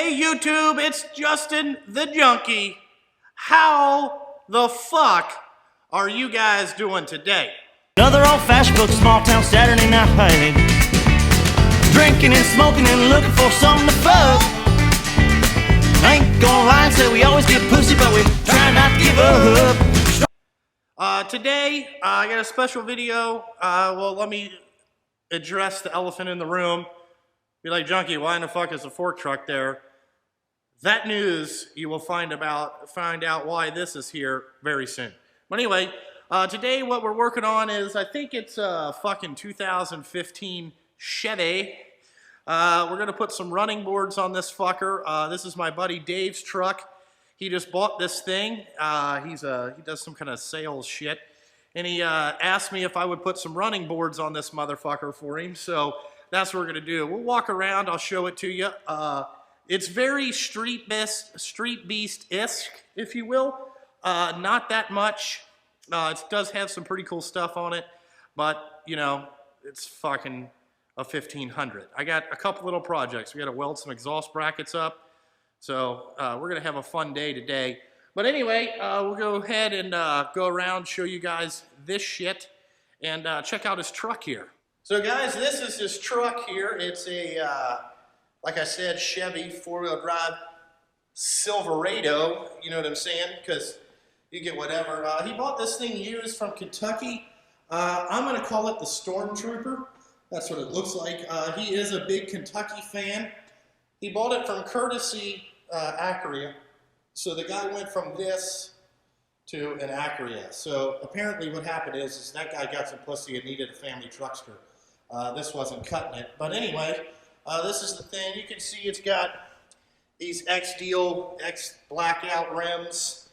Hey YouTube, it's Justin the Junkie. How the fuck are you guys doing today? Another old-fashioned book, small town Saturday night party. Drinking and smoking and looking for something to fuck. Ain't gonna lie and say we always get pussy, but we try not to give up. Today, I got a special video. Well, let me address the elephant in the room. Be like, Junkie, why in the fuck is a fork truck there? That news, you will find out why this is here very soon. But anyway, today what we're working on is, I think it's a fucking 2015 Chevy. We're gonna put some running boards on this fucker. This is my buddy Dave's truck. He just bought this thing. He does some kind of sales shit. And he asked me if I would put some running boards on this motherfucker for him. So that's what we're gonna do. We'll walk around, I'll show it to you. It's very street beast-esque, if you will. Not that much. It does have some pretty cool stuff on it, but you know, it's fucking a 1500. I got a couple little projects. We got to weld some exhaust brackets up. So we're gonna have a fun day today. But anyway, we'll go ahead and go around, show you guys this shit, and check out his truck here. So guys, this is his truck here. It's a, like I said, Chevy 4-wheel drive Silverado. You know what I'm saying? Because you get whatever. He bought this thing used from Kentucky. I'm going to call it the Stormtrooper. That's what it looks like. He is a big Kentucky fan. He bought it from courtesy Acura. So the guy went from this to an Acura. So apparently what happened is that guy got some pussy and needed a family truckster. This wasn't cutting it. But anyway, this is the thing. You can see it's got these X-Deal, X-blackout rims.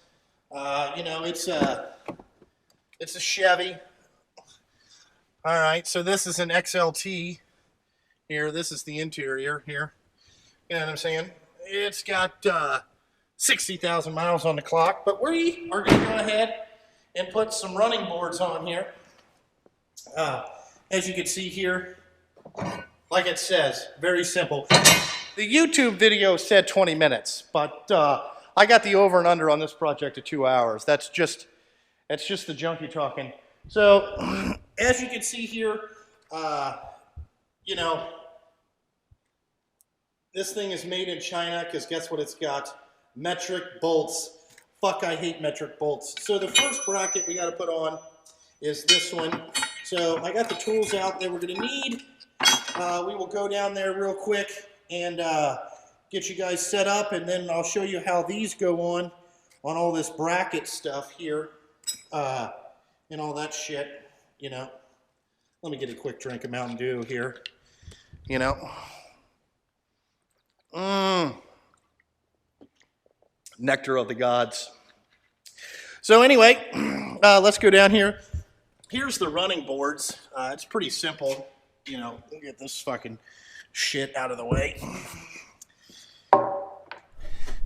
You know, it's a Chevy. All right, so this is an XLT here. This is the interior here. You know what I'm saying? It's got 60,000 miles on the clock, but we are going to go ahead and put some running boards on here. As you can see here, like it says, very simple. The YouTube video said 20 minutes, but I got the over and under on this project at 2 hours. That's just the junkie talking. So, as you can see here, you know, this thing is made in China because guess what it's got? Metric bolts. Fuck, I hate metric bolts. So the first bracket we got to put on is this one. So I got the tools out that we're going to need. We will go down there real quick and get you guys set up, and then I'll show you how these go on all this bracket stuff here and all that shit, you know. Let me get a quick drink of Mountain Dew here, you know. Nectar of the gods. So anyway, let's go down here. Here's the running boards. It's pretty simple. You know, we'll get this fucking shit out of the way.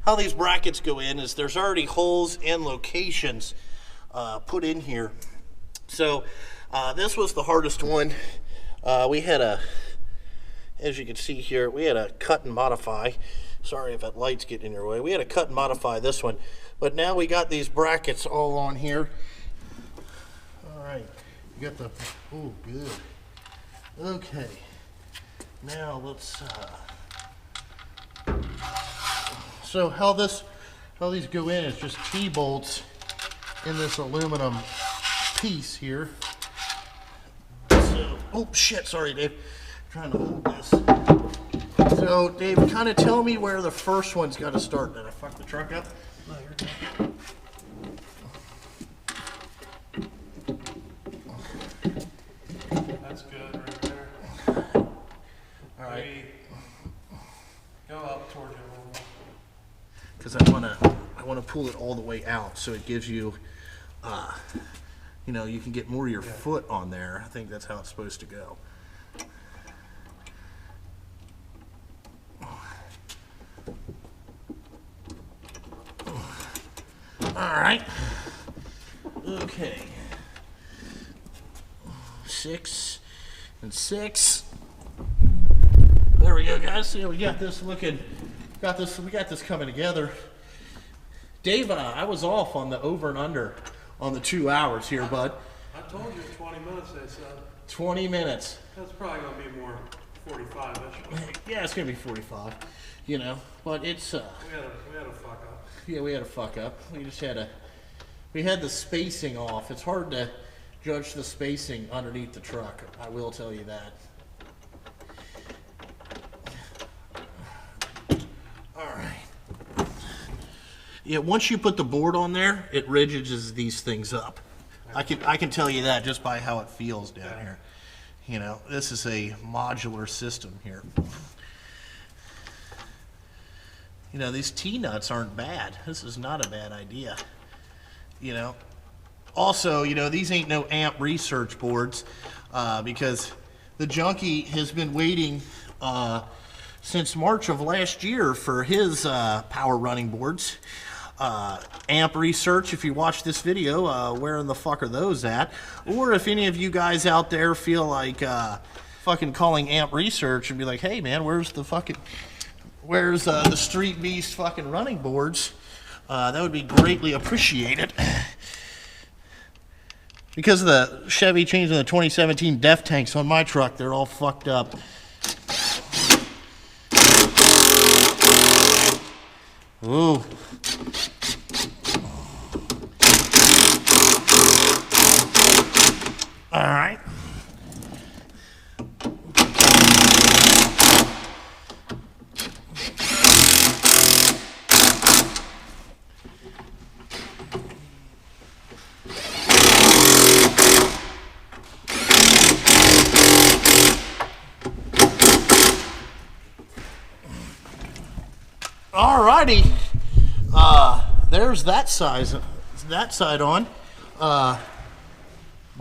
How these brackets go in is there's already holes and locations put in here. So this was the hardest one. We had as you can see here, we had a cut and modify. Sorry if that light's getting in your way. We had to cut and modify this one. But now we got these brackets all on here. All right, you got the, oh, good. Okay, now let's, so how these go in is just T-bolts in this aluminum piece here. So, oh shit, sorry Dave, I'm trying to hold this. So Dave, kind of tell me where the first one's got to start. Did I fuck the truck up? No, you're good. That's good right there. All right. Go up towards you a little more. Because I want to pull it all the way out, so it gives you, you know, you can get more of your foot on there. I think that's how it's supposed to go. All right. Okay. 6 and 6. There we go, guys. See, we got this looking We got this coming together. Dave, I was off on the over and under on the 2 hours here, bud. I told you 20 minutes, they said. 20 minutes. That's probably going to be more 45-ish. Yeah, it's gonna be 45. You know, but it's We had a fuck up. yeah, we had a fuck up. We had the spacing off. It's hard to judge the spacing underneath the truck. I will tell you that. All right. Yeah, once you put the board on there, it ridges these things up. I can tell you that just by how it feels down here. You know, this is a modular system here. You know, these T-nuts aren't bad. This is not a bad idea. You know, also, you know, these ain't no amp research boards because the junkie has been waiting since March of last year for his power running boards. Amp research, if you watch this video, where in the fuck are those at? Or if any of you guys out there feel like fucking calling amp research and be like, hey man, where's the street beast fucking running boards? That would be greatly appreciated. Because of the Chevy changing the 2017 def tanks on my truck, they're all fucked up. Ooh. All right. Alrighty, there's that side on.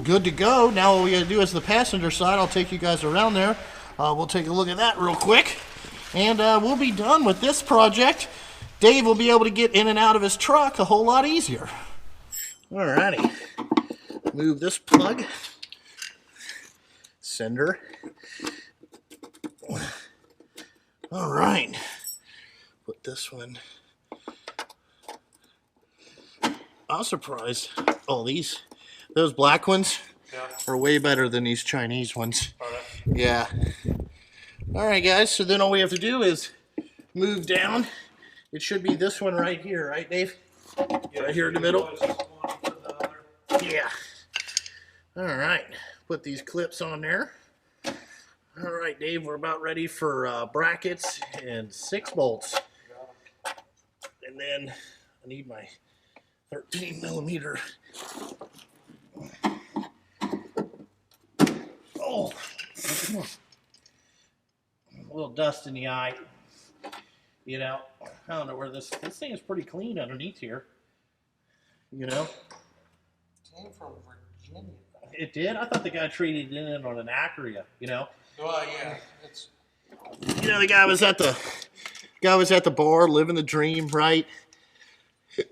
Good to go. Now what we gotta do is the passenger side. I'll take you guys around there. We'll take a look at that real quick, and we'll be done with this project. Dave will be able to get in and out of his truck a whole lot easier. Alrighty, move this plug, sender. All right. Put this one. I was surprised. Oh, those black ones are way better than these Chinese ones. Yeah. All right, guys. So then all we have to do is move down. It should be this one right here, right, Dave? Right here in the middle. Yeah. All right. Put these clips on there. All right, Dave. We're about ready for brackets and 6 bolts. And then I need my 13 millimeter. Oh, a little dust in the eye. You know, I don't know where this thing is pretty clean underneath here. You know, Came from Virginia. it did. I thought the guy traded it in on an Acura. You know. Well, yeah, it's. You know, the guy was at the bar, living the dream, right?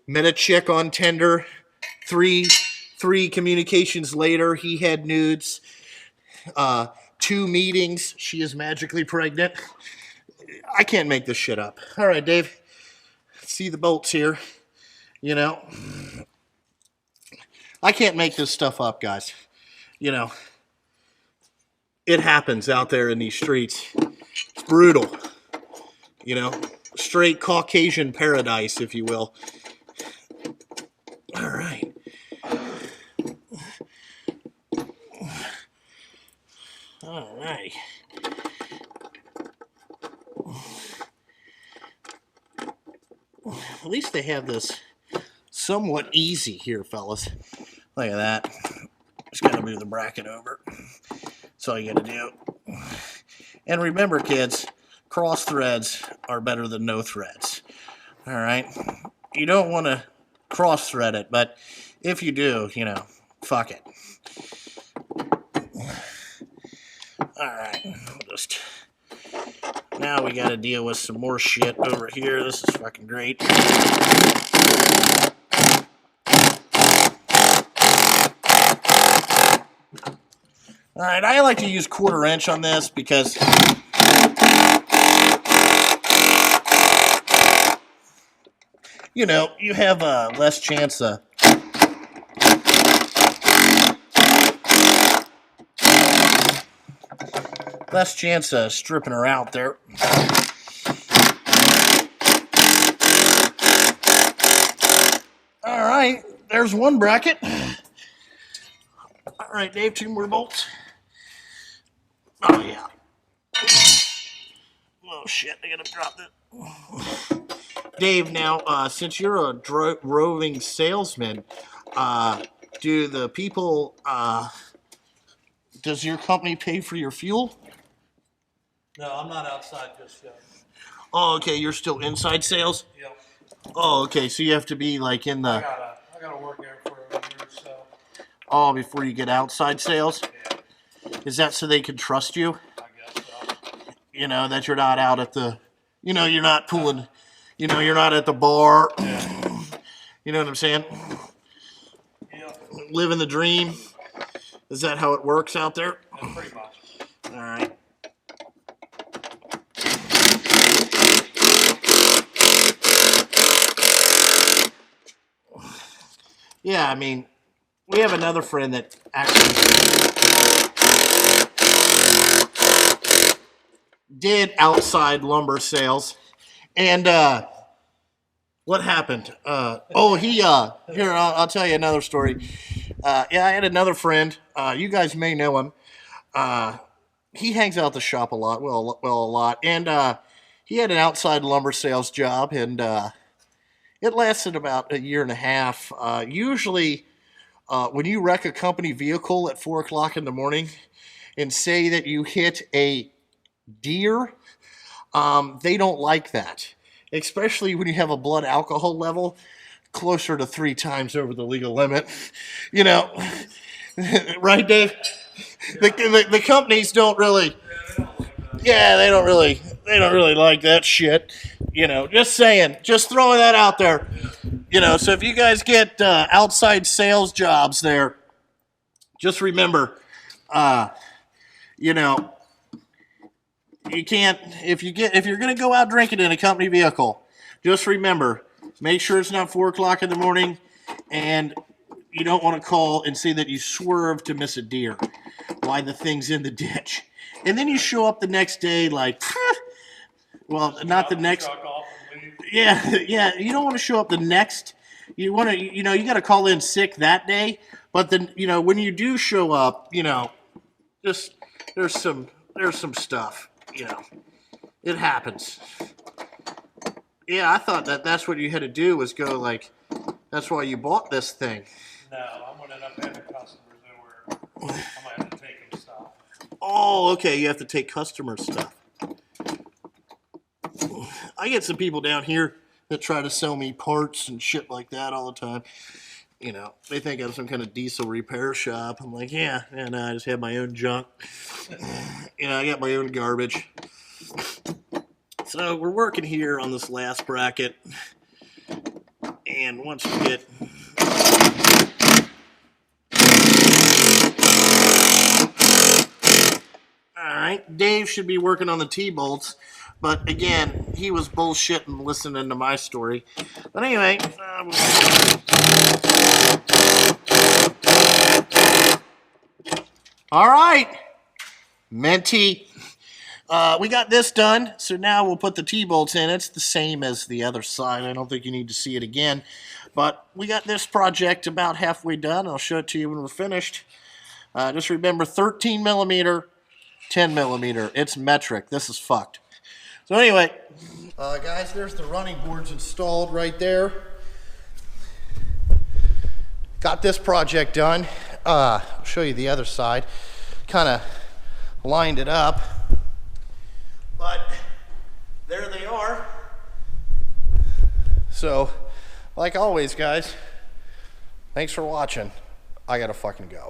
Met a chick on Tinder. Three communications later, he had nudes. 2 meetings, she is magically pregnant. I can't make this shit up. All right, Dave. See the bolts here. You know, I can't make this stuff up, guys. You know, it happens out there in these streets. It's brutal. You know, straight Caucasian paradise, if you will. All right. All right. At least they have this somewhat easy here, fellas. Look at that. Just gotta move the bracket over. That's all you gotta do. And remember, kids, cross threads are better than no threads. All right? You don't want to cross thread it, but if you do, you know, fuck it. All right. Now we got to deal with some more shit over here. This is fucking great. All right, I like to use 1/4 inch on this because you know, you have less chance of stripping her out there. All right, there's one bracket. All right, Dave, 2 more bolts. Oh, yeah. Oh, shit, I gotta drop that. Dave, now, since you're a roving salesman, do the people, does your company pay for your fuel? No, I'm not outside just yet. Oh, okay, you're still inside sales? Yep. Oh, okay, so you have to be like in the... I gotta work there for a year or so. Oh, before you get outside sales? Yeah, Is that so they can trust you? I guess so. You know, that you're not out at the... You know, you're not pulling... You know, you're not at the bar. Yeah. You know what I'm saying? Yep. Living the dream. Is that how it works out there? Yeah, pretty much. All right. Yeah, I mean, we have another friend that actually did outside lumber sales. And what happened? Here, I'll tell you another story. Yeah, I had another friend. You guys may know him. He hangs out at the shop a lot. Well, a lot. And he had an outside lumber sales job, and it lasted about 1.5 years. Usually, when you wreck a company vehicle at 4 o'clock in the morning and say that you hit a deer, they don't like that. Especially when you have a blood alcohol level closer to 3 times over the legal limit. You know, right, Dave? The companies don't really. Yeah, they don't really like that shit. You know, just saying, just throwing that out there. You know, so if you guys get outside sales jobs there, just remember, you know, you can't, if you're going to go out drinking in a company vehicle, just remember, make sure it's not 4 o'clock in the morning, and you don't want to call and say that you swerved to miss a deer while the thing's in the ditch. And then you show up the next day like, well, not the next. Yeah, you don't want to show up the next. You want to, you know, you got to call in sick that day. But then, you know, when you do show up, you know, just there's some stuff. You know, it happens. Yeah, I thought that's what you had to do was go like, that's why you bought this thing. No, I'm gonna end up having customers that I might have to take them stuff. Oh, okay, you have to take customer stuff. I get some people down here that try to sell me parts and shit like that all the time. You know, they think I'm some kind of diesel repair shop. I'm like, yeah, and I just have my own junk. You know, I got my own garbage. So we're working here on this last bracket. And once we get... Alright, Dave should be working on the T-bolts. But again, he was bullshitting listening to my story. But anyway... Alright, Menti. We got this done, so now we'll put the T-bolts in. It's the same as the other side. I don't think you need to see it again. But we got this project about halfway done. I'll show it to you when we're finished. Just remember 13 millimeter, 10 millimeter. It's metric. This is fucked. So anyway, guys, there's the running boards installed right there. Got this project done. I'll show you the other side. Kind of lined it up. But there they are. So, like always, guys, thanks for watching. I gotta fucking go.